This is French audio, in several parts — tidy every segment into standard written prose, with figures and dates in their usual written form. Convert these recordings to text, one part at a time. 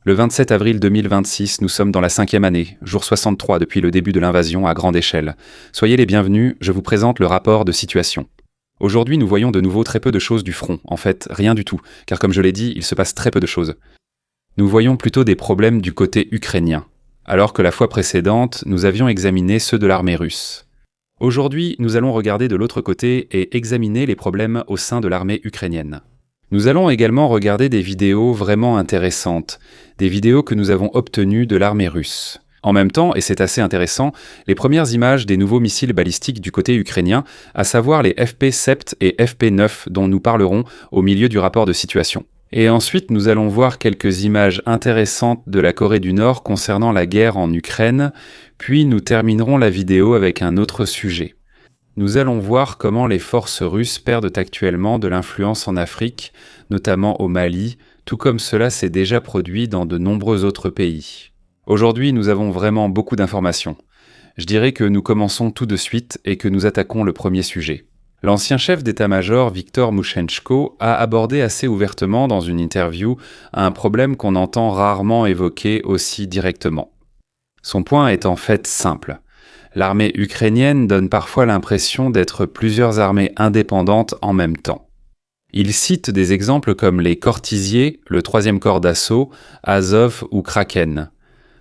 Le 27 avril 2026, nous sommes dans la 5e année, jour 63 depuis le début de l'invasion à grande échelle. Soyez les bienvenus, je vous présente le rapport de situation. Aujourd'hui, nous voyons de nouveau très peu de choses du front, en fait rien du tout, car comme je l'ai dit, il se passe très peu de choses. Nous voyons plutôt des problèmes du côté ukrainien, alors que la fois précédente, nous avions examiné ceux de l'armée russe. Aujourd'hui, nous allons regarder de l'autre côté et examiner les problèmes au sein de l'armée ukrainienne. Nous allons également regarder des vidéos vraiment intéressantes, des vidéos que nous avons obtenues de l'armée russe. En même temps, et c'est assez intéressant, les premières images des nouveaux missiles balistiques du côté ukrainien, à savoir les FP-7 et FP-9 dont nous parlerons au milieu du rapport de situation. Et ensuite, nous allons voir quelques images intéressantes de la Corée du Nord concernant la guerre en Ukraine, puis nous terminerons la vidéo avec un autre sujet. Nous allons voir comment les forces russes perdent actuellement de l'influence en Afrique, notamment au Mali, tout comme cela s'est déjà produit dans de nombreux autres pays. Aujourd'hui, nous avons vraiment beaucoup d'informations. Je dirais que nous commençons tout de suite et que nous attaquons le premier sujet. L'ancien chef d'état-major Viktor Mouchenchko a abordé assez ouvertement dans une interview un problème qu'on entend rarement évoquer aussi directement. Son point est en fait simple. L'armée ukrainienne donne parfois l'impression d'être plusieurs armées indépendantes en même temps. Il cite des exemples comme les Cortisiers, le 3e corps d'assaut, Azov ou Kraken.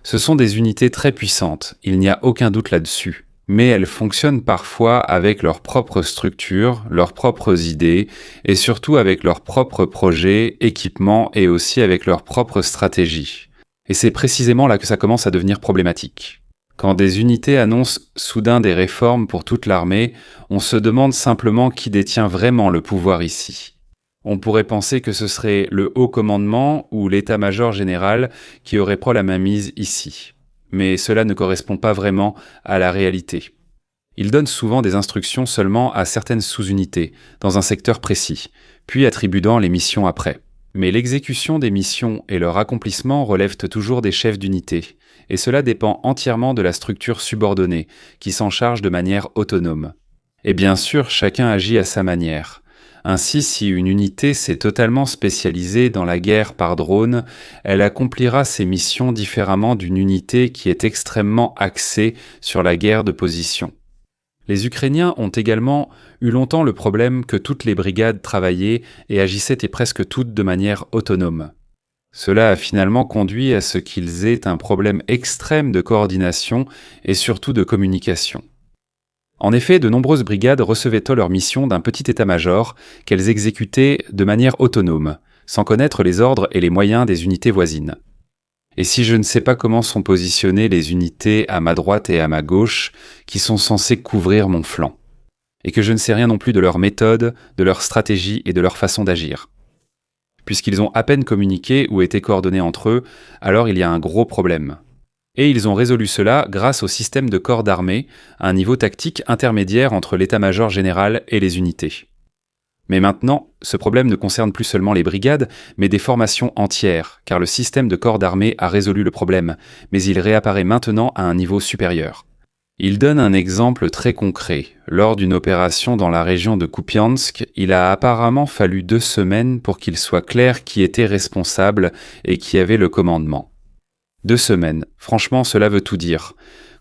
Ce sont des unités très puissantes, il n'y a aucun doute là-dessus. Mais elles fonctionnent parfois avec leurs propres structures, leurs propres idées, et surtout avec leurs propres projets, équipements et aussi avec leurs propres stratégies. Et c'est précisément là que ça commence à devenir problématique. Quand des unités annoncent soudain des réformes pour toute l'armée, on se demande simplement qui détient vraiment le pouvoir ici. On pourrait penser que ce serait le haut commandement ou l'état-major général qui aurait pris la mainmise ici. Mais cela ne correspond pas vraiment à la réalité. Ils donnent souvent des instructions seulement à certaines sous-unités, dans un secteur précis, puis attribuant les missions après. Mais l'exécution des missions et leur accomplissement relèvent toujours des chefs d'unité, et cela dépend entièrement de la structure subordonnée, qui s'en charge de manière autonome. Et bien sûr, chacun agit à sa manière. Ainsi, si une unité s'est totalement spécialisée dans la guerre par drone, elle accomplira ses missions différemment d'une unité qui est extrêmement axée sur la guerre de position. Les Ukrainiens ont également eu longtemps le problème que toutes les brigades travaillaient et agissaient presque toutes de manière autonome. Cela a finalement conduit à ce qu'ils aient un problème extrême de coordination et surtout de communication. En effet, de nombreuses brigades recevaient leurs missions d'un petit état-major qu'elles exécutaient de manière autonome, sans connaître les ordres et les moyens des unités voisines. Et si je ne sais pas comment sont positionnées les unités à ma droite et à ma gauche qui sont censées couvrir mon flanc, et que je ne sais rien non plus de leur méthode, de leur stratégie et de leur façon d'agir. Puisqu'ils ont à peine communiqué ou été coordonnés entre eux, alors il y a un gros problème. Et ils ont résolu cela grâce au système de corps d'armée, un niveau tactique intermédiaire entre l'état-major général et les unités. Mais maintenant, ce problème ne concerne plus seulement les brigades, mais des formations entières, car le système de corps d'armée a résolu le problème, mais il réapparaît maintenant à un niveau supérieur. Il donne un exemple très concret. Lors d'une opération dans la région de Kupiansk, il a apparemment fallu 2 semaines pour qu'il soit clair qui était responsable et qui avait le commandement. 2 semaines, franchement cela veut tout dire.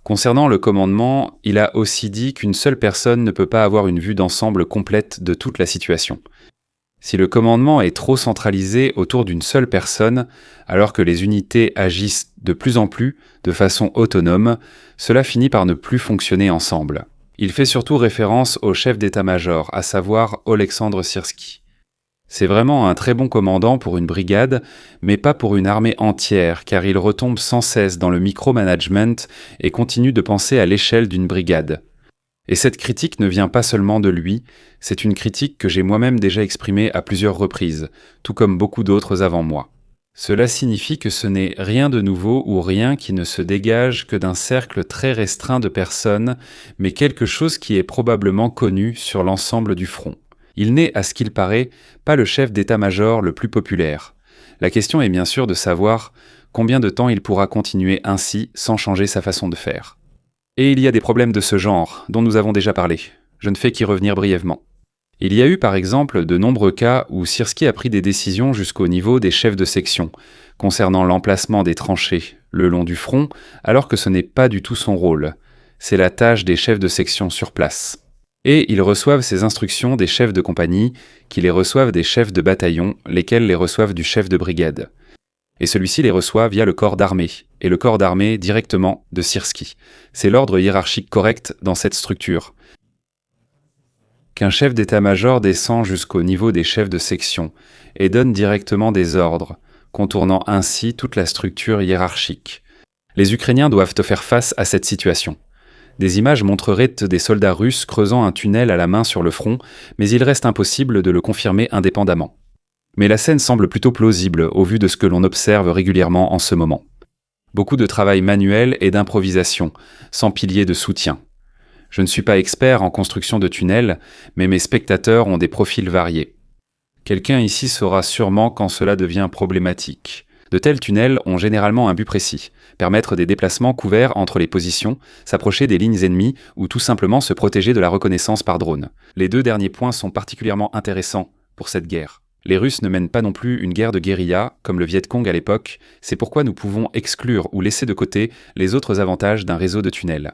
Concernant le commandement, il a aussi dit qu'une seule personne ne peut pas avoir une vue d'ensemble complète de toute la situation. Si le commandement est trop centralisé autour d'une seule personne, alors que les unités agissent de plus en plus de façon autonome, cela finit par ne plus fonctionner ensemble. Il fait surtout référence au chef d'état-major, à savoir Oleksandr Syrsky. C'est vraiment un très bon commandant pour une brigade, mais pas pour une armée entière, car il retombe sans cesse dans le micromanagement et continue de penser à l'échelle d'une brigade. Et cette critique ne vient pas seulement de lui, c'est une critique que j'ai moi-même déjà exprimée à plusieurs reprises, tout comme beaucoup d'autres avant moi. Cela signifie que ce n'est rien de nouveau ou rien qui ne se dégage que d'un cercle très restreint de personnes, mais quelque chose qui est probablement connu sur l'ensemble du front. Il n'est, à ce qu'il paraît, pas le chef d'état-major le plus populaire. La question est bien sûr de savoir combien de temps il pourra continuer ainsi sans changer sa façon de faire. Et il y a des problèmes de ce genre, dont nous avons déjà parlé. Je ne fais qu'y revenir brièvement. Il y a eu par exemple de nombreux cas où Syrsky a pris des décisions jusqu'au niveau des chefs de section, concernant l'emplacement des tranchées le long du front, alors que ce n'est pas du tout son rôle. C'est la tâche des chefs de section sur place. Et ils reçoivent ces instructions des chefs de compagnie, qui les reçoivent des chefs de bataillon, lesquels les reçoivent du chef de brigade. Et celui-ci les reçoit via le corps d'armée, et le corps d'armée directement de Syrski. C'est l'ordre hiérarchique correct dans cette structure. Qu'un chef d'état-major descend jusqu'au niveau des chefs de section et donne directement des ordres, contournant ainsi toute la structure hiérarchique. Les Ukrainiens doivent faire face à cette situation. Des images montreraient des soldats russes creusant un tunnel à la main sur le front, mais il reste impossible de le confirmer indépendamment. Mais la scène semble plutôt plausible au vu de ce que l'on observe régulièrement en ce moment. Beaucoup de travail manuel et d'improvisation, sans pilier de soutien. Je ne suis pas expert en construction de tunnels, mais mes spectateurs ont des profils variés. Quelqu'un ici saura sûrement quand cela devient problématique. De tels tunnels ont généralement un but précis, permettre des déplacements couverts entre les positions, s'approcher des lignes ennemies ou tout simplement se protéger de la reconnaissance par drone. Les deux derniers points sont particulièrement intéressants pour cette guerre. Les Russes ne mènent pas non plus une guerre de guérilla, comme le Viet Cong à l'époque, c'est pourquoi nous pouvons exclure ou laisser de côté les autres avantages d'un réseau de tunnels.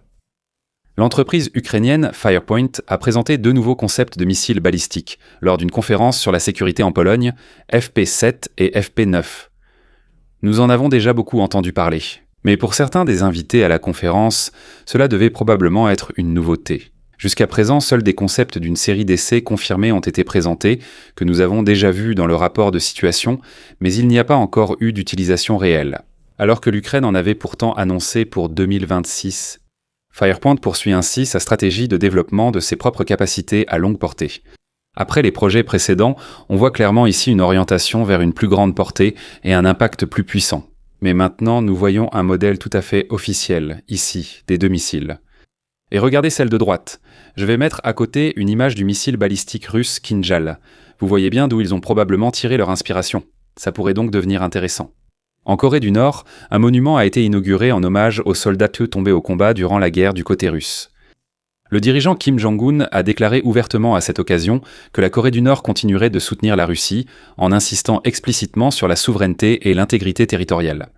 L'entreprise ukrainienne Firepoint a présenté 2 nouveaux concepts de missiles balistiques lors d'une conférence sur la sécurité en Pologne, FP7 et FP9. Nous en avons déjà beaucoup entendu parler, mais pour certains des invités à la conférence, cela devait probablement être une nouveauté. Jusqu'à présent, seuls des concepts d'une série d'essais confirmés ont été présentés, que nous avons déjà vus dans le rapport de situation, mais il n'y a pas encore eu d'utilisation réelle, alors que l'Ukraine en avait pourtant annoncé pour 2026. Firepoint poursuit ainsi sa stratégie de développement de ses propres capacités à longue portée. Après les projets précédents, on voit clairement ici une orientation vers une plus grande portée et un impact plus puissant. Mais maintenant, nous voyons un modèle tout à fait officiel, ici, des 2 missiles. Et regardez celle de droite. Je vais mettre à côté une image du missile balistique russe Kinjal. Vous voyez bien d'où ils ont probablement tiré leur inspiration. Ça pourrait donc devenir intéressant. En Corée du Nord, un monument a été inauguré en hommage aux soldats tombés au combat durant la guerre du côté russe. Le dirigeant Kim Jong-un a déclaré ouvertement à cette occasion que la Corée du Nord continuerait de soutenir la Russie en insistant explicitement sur la souveraineté et l'intégrité territoriale.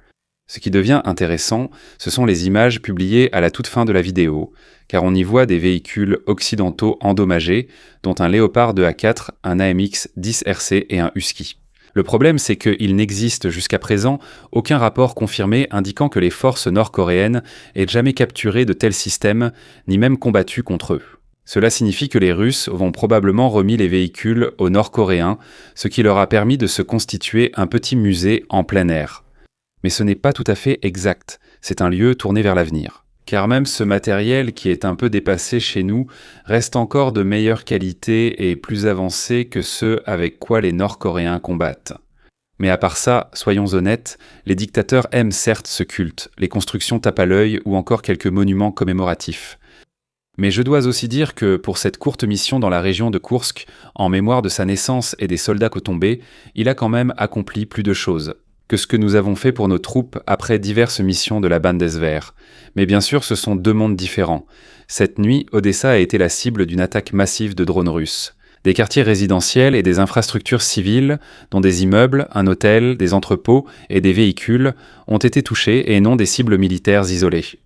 Ce qui devient intéressant, ce sont les images publiées à la toute fin de la vidéo, car on y voit des véhicules occidentaux endommagés, dont un Léopard 2A4, un AMX 10RC et un Husky. Le problème, c'est qu'il n'existe jusqu'à présent aucun rapport confirmé indiquant que les forces nord-coréennes aient jamais capturé de tels systèmes, ni même combattu contre eux. Cela signifie que les Russes vont probablement remis les véhicules aux Nord-Coréens, ce qui leur a permis de se constituer un petit musée en plein air. Mais ce n'est pas tout à fait exact, c'est un lieu tourné vers l'avenir. Car même ce matériel qui est un peu dépassé chez nous reste encore de meilleure qualité et plus avancé que ceux avec quoi les Nord-Coréens combattent. Mais à part ça, soyons honnêtes, les dictateurs aiment certes ce culte, les constructions tapent à l'œil ou encore quelques monuments commémoratifs. Mais je dois aussi dire que pour cette courte mission dans la région de Koursk, en mémoire de sa naissance et des soldats tombés, il a quand même accompli plus de choses que ce que nous avons fait pour nos troupes après diverses missions de la Bundeswehr. Mais bien sûr, ce sont 2 mondes différents. Cette nuit, Odessa a été la cible d'une attaque massive de drones russes. Des quartiers résidentiels et des infrastructures civiles, dont des immeubles, un hôtel, des entrepôts et des véhicules, ont été touchés et non des cibles militaires isolées.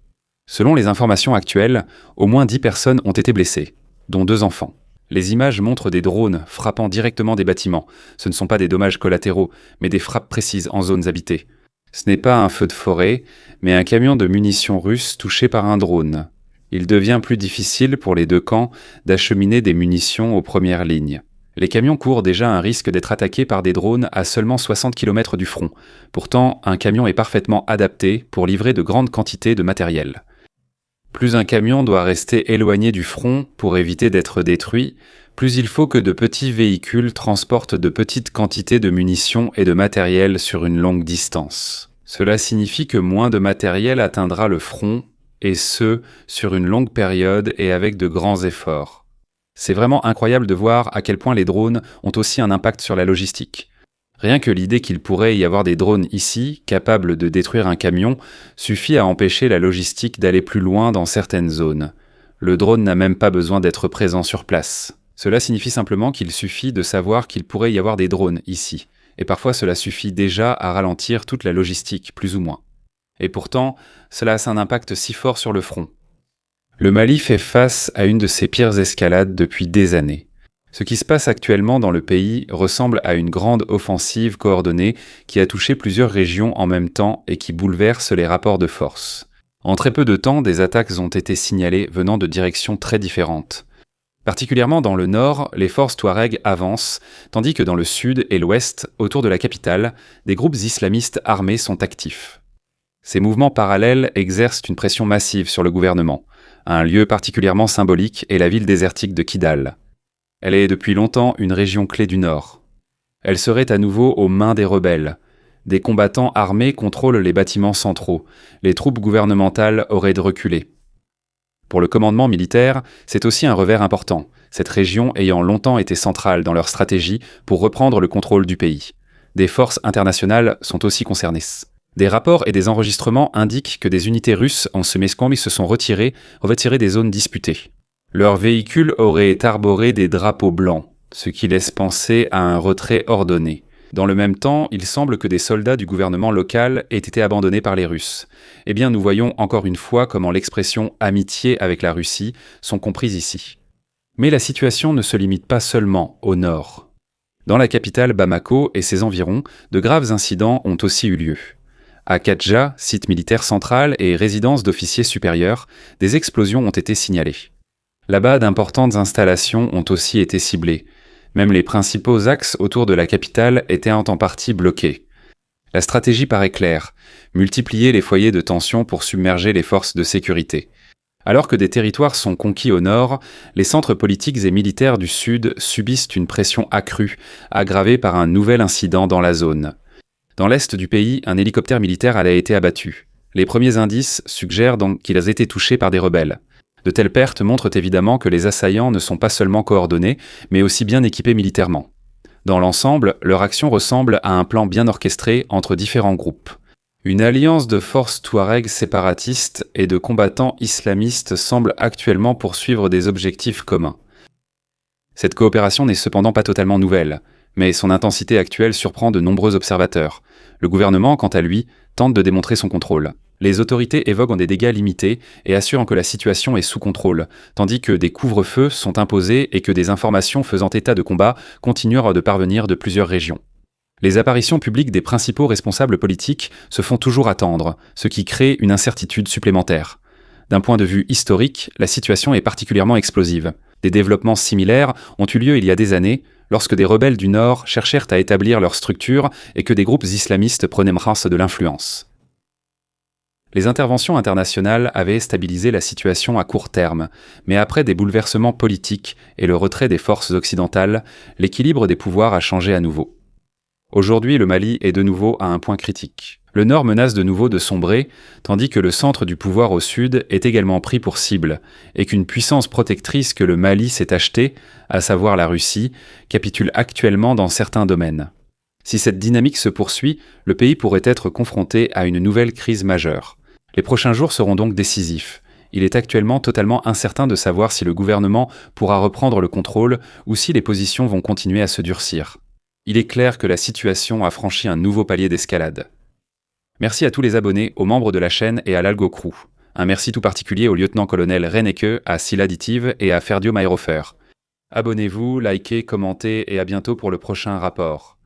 Selon les informations actuelles, au moins 10 personnes ont été blessées, dont 2 enfants. Les images montrent des drones frappant directement des bâtiments. Ce ne sont pas des dommages collatéraux, mais des frappes précises en zones habitées. Ce n'est pas un feu de forêt, mais un camion de munitions russe touché par un drone. Il devient plus difficile pour les 2 camps d'acheminer des munitions aux premières lignes. Les camions courent déjà un risque d'être attaqués par des drones à seulement 60 km du front. Pourtant, un camion est parfaitement adapté pour livrer de grandes quantités de matériel. Plus un camion doit rester éloigné du front pour éviter d'être détruit, plus il faut que de petits véhicules transportent de petites quantités de munitions et de matériel sur une longue distance. Cela signifie que moins de matériel atteindra le front, et ce, sur une longue période et avec de grands efforts. C'est vraiment incroyable de voir à quel point les drones ont aussi un impact sur la logistique. Rien que l'idée qu'il pourrait y avoir des drones ici, capables de détruire un camion, suffit à empêcher la logistique d'aller plus loin dans certaines zones. Le drone n'a même pas besoin d'être présent sur place. Cela signifie simplement qu'il suffit de savoir qu'il pourrait y avoir des drones ici. et parfois cela suffit déjà à ralentir toute la logistique, plus ou moins. Et pourtant, cela a un impact si fort sur le front. Le Mali fait face à une de ses pires escalades depuis des années. Ce qui se passe actuellement dans le pays ressemble à une grande offensive coordonnée qui a touché plusieurs régions en même temps et qui bouleverse les rapports de force. En très peu de temps, des attaques ont été signalées venant de directions très différentes. Particulièrement dans le nord, les forces Touareg avancent, tandis que dans le sud et l'ouest, autour de la capitale, des groupes islamistes armés sont actifs. Ces mouvements parallèles exercent une pression massive sur le gouvernement. Un lieu particulièrement symbolique est la ville désertique de Kidal. Elle est depuis longtemps une région clé du Nord. Elle serait à nouveau aux mains des rebelles. Des combattants armés contrôlent les bâtiments centraux. Les troupes gouvernementales auraient reculé. Pour le commandement militaire, c'est aussi un revers important, cette région ayant longtemps été centrale dans leur stratégie pour reprendre le contrôle du pays. Des forces internationales sont aussi concernées. Des rapports et des enregistrements indiquent que des unités russes en Semescombe se sont retirées des zones disputées. Leurs véhicules auraient arboré des drapeaux blancs, ce qui laisse penser à un retrait ordonné. Dans le même temps, il semble que des soldats du gouvernement local aient été abandonnés par les Russes. Eh bien, nous voyons encore une fois comment l'expression « amitié avec la Russie » sont comprises ici. Mais la situation ne se limite pas seulement au nord. Dans la capitale Bamako et ses environs, de graves incidents ont aussi eu lieu. À Kadja, site militaire central et résidence d'officiers supérieurs, des explosions ont été signalées. Là-bas, d'importantes installations ont aussi été ciblées. Même les principaux axes autour de la capitale étaient en partie bloqués. La stratégie paraît claire, multiplier les foyers de tension pour submerger les forces de sécurité. Alors que des territoires sont conquis au nord, les centres politiques et militaires du sud subissent une pression accrue, aggravée par un nouvel incident dans la zone. Dans l'est du pays, un hélicoptère militaire a été abattu. Les premiers indices suggèrent donc qu'il a été touché par des rebelles. De telles pertes montrent évidemment que les assaillants ne sont pas seulement coordonnés, mais aussi bien équipés militairement. Dans l'ensemble, leur action ressemble à un plan bien orchestré entre différents groupes. Une alliance de forces Touareg séparatistes et de combattants islamistes semble actuellement poursuivre des objectifs communs. Cette coopération n'est cependant pas totalement nouvelle, mais son intensité actuelle surprend de nombreux observateurs. Le gouvernement, quant à lui, tente de démontrer son contrôle. Les autorités évoquent des dégâts limités et assurent que la situation est sous contrôle, tandis que des couvre-feux sont imposés et que des informations faisant état de combat continuent de parvenir de plusieurs régions. Les apparitions publiques des principaux responsables politiques se font toujours attendre, ce qui crée une incertitude supplémentaire. D'un point de vue historique, la situation est particulièrement explosive. Des développements similaires ont eu lieu il y a des années, lorsque des rebelles du Nord cherchèrent à établir leur structure et que des groupes islamistes prenaient masse de l'influence. Les interventions internationales avaient stabilisé la situation à court terme, mais après des bouleversements politiques et le retrait des forces occidentales, l'équilibre des pouvoirs a changé à nouveau. Aujourd'hui, le Mali est de nouveau à un point critique. Le Nord menace de nouveau de sombrer, tandis que le centre du pouvoir au Sud est également pris pour cible, et qu'une puissance protectrice que le Mali s'est achetée, à savoir la Russie, capitule actuellement dans certains domaines. Si cette dynamique se poursuit, le pays pourrait être confronté à une nouvelle crise majeure. Les prochains jours seront donc décisifs. Il est actuellement totalement incertain de savoir si le gouvernement pourra reprendre le contrôle ou si les positions vont continuer à se durcir. Il est clair que la situation a franchi un nouveau palier d'escalade. Merci à tous les abonnés, aux membres de la chaîne et à l'Algo Crew. Un merci tout particulier au lieutenant-colonel Renneke, à Scylla Additive et à Ferdio Mayrofer. Abonnez-vous, likez, commentez et à bientôt pour le prochain rapport.